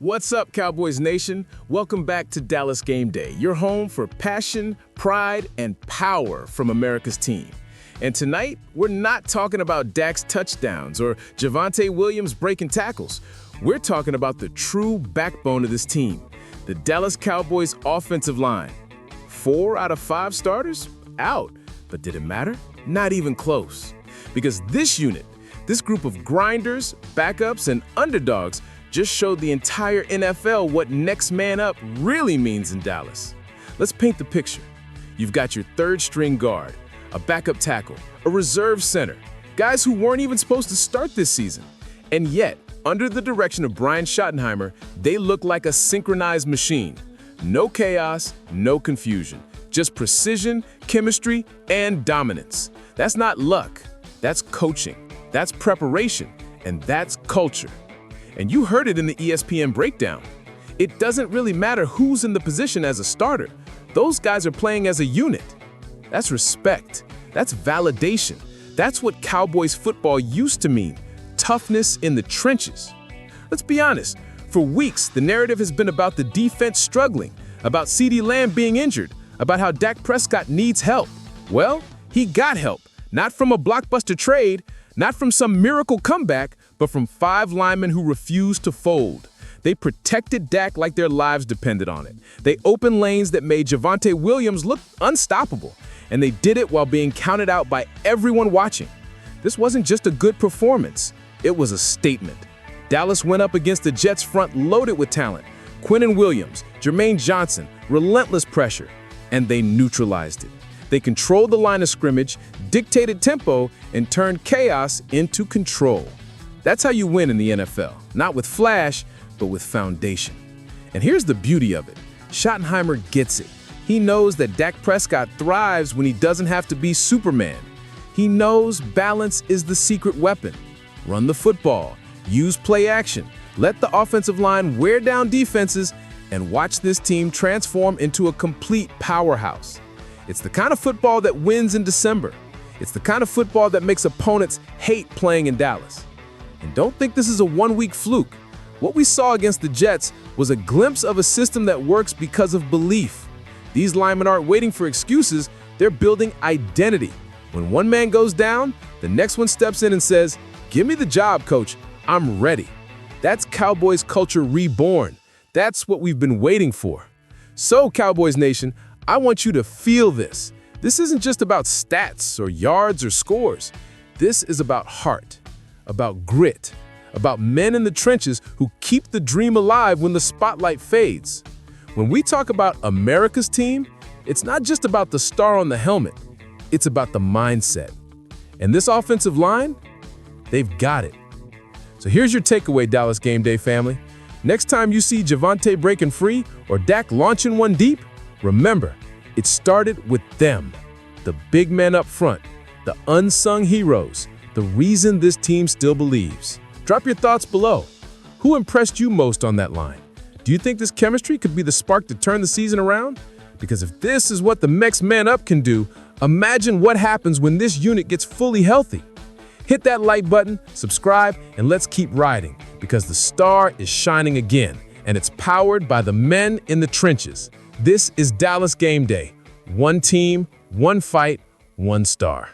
What's up, Cowboys Nation? Welcome back to Dallas Game Day, your home for passion, pride, and power from America's team. And tonight, we're not talking about Dak's touchdowns or Javonte Williams breaking tackles. We're talking about the true backbone of this team, the Dallas Cowboys offensive line. 4 out of 5 starters? Out. But did it matter? Not even close. Because this unit, this group of grinders, backups, and underdogs just showed the entire NFL what next man up really means in Dallas. Let's paint the picture. You've got your third-string guard, a backup tackle, a reserve center, guys who weren't even supposed to start this season. And yet, under the direction of Brian Schottenheimer, they look like a synchronized machine. No chaos, no confusion, just precision, chemistry, and dominance. That's not luck, that's coaching, that's preparation, and that's culture. And you heard it in the ESPN breakdown. It doesn't really matter who's in the position as a starter. Those guys are playing as a unit. That's respect. That's validation. That's what Cowboys football used to mean. Toughness in the trenches. Let's be honest. For weeks, the narrative has been about the defense struggling, about CeeDee Lamb being injured, about how Dak Prescott needs help. Well, he got help. Not from a blockbuster trade, not from some miracle comeback, but from 5 linemen who refused to fold. They protected Dak like their lives depended on it. They opened lanes that made Javonte Williams look unstoppable, and they did it while being counted out by everyone watching. This wasn't just a good performance, it was a statement. Dallas went up against the Jets front loaded with talent. Quinnen Williams, Jermaine Johnson, relentless pressure, and they neutralized it. They controlled the line of scrimmage, dictated tempo, and turned chaos into control. That's how you win in the NFL, not with flash, but with foundation. And here's the beauty of it. Schottenheimer gets it. He knows that Dak Prescott thrives when he doesn't have to be Superman. He knows balance is the secret weapon. Run the football, use play action, let the offensive line wear down defenses, and watch this team transform into a complete powerhouse. It's the kind of football that wins in December. It's the kind of football that makes opponents hate playing in Dallas. And don't think this is a one-week fluke. What we saw against the Jets was a glimpse of a system that works because of belief. These linemen aren't waiting for excuses, they're building identity. When one man goes down, the next one steps in and says, "Give me the job, coach, I'm ready." That's Cowboys culture reborn. That's what we've been waiting for. So, Cowboys Nation, I want you to feel this. This isn't just about stats or yards or scores. This is about heart, about grit, about men in the trenches who keep the dream alive when the spotlight fades. When we talk about America's team, it's not just about the star on the helmet. It's about the mindset. And this offensive line, they've got it. So here's your takeaway, Dallas Game Day family. Next time you see Javonte breaking free or Dak launching one deep, remember, it started with them, the big men up front, the unsung heroes, the reason this team still believes. Drop your thoughts below. Who impressed you most on that line? Do you think this chemistry could be the spark to turn the season around? Because if this is what the next man up can do, imagine what happens when this unit gets fully healthy. Hit that like button, subscribe, and let's keep riding, because the star is shining again, and it's powered by the men in the trenches. This is Dallas Game Day. One team, one fight, one star.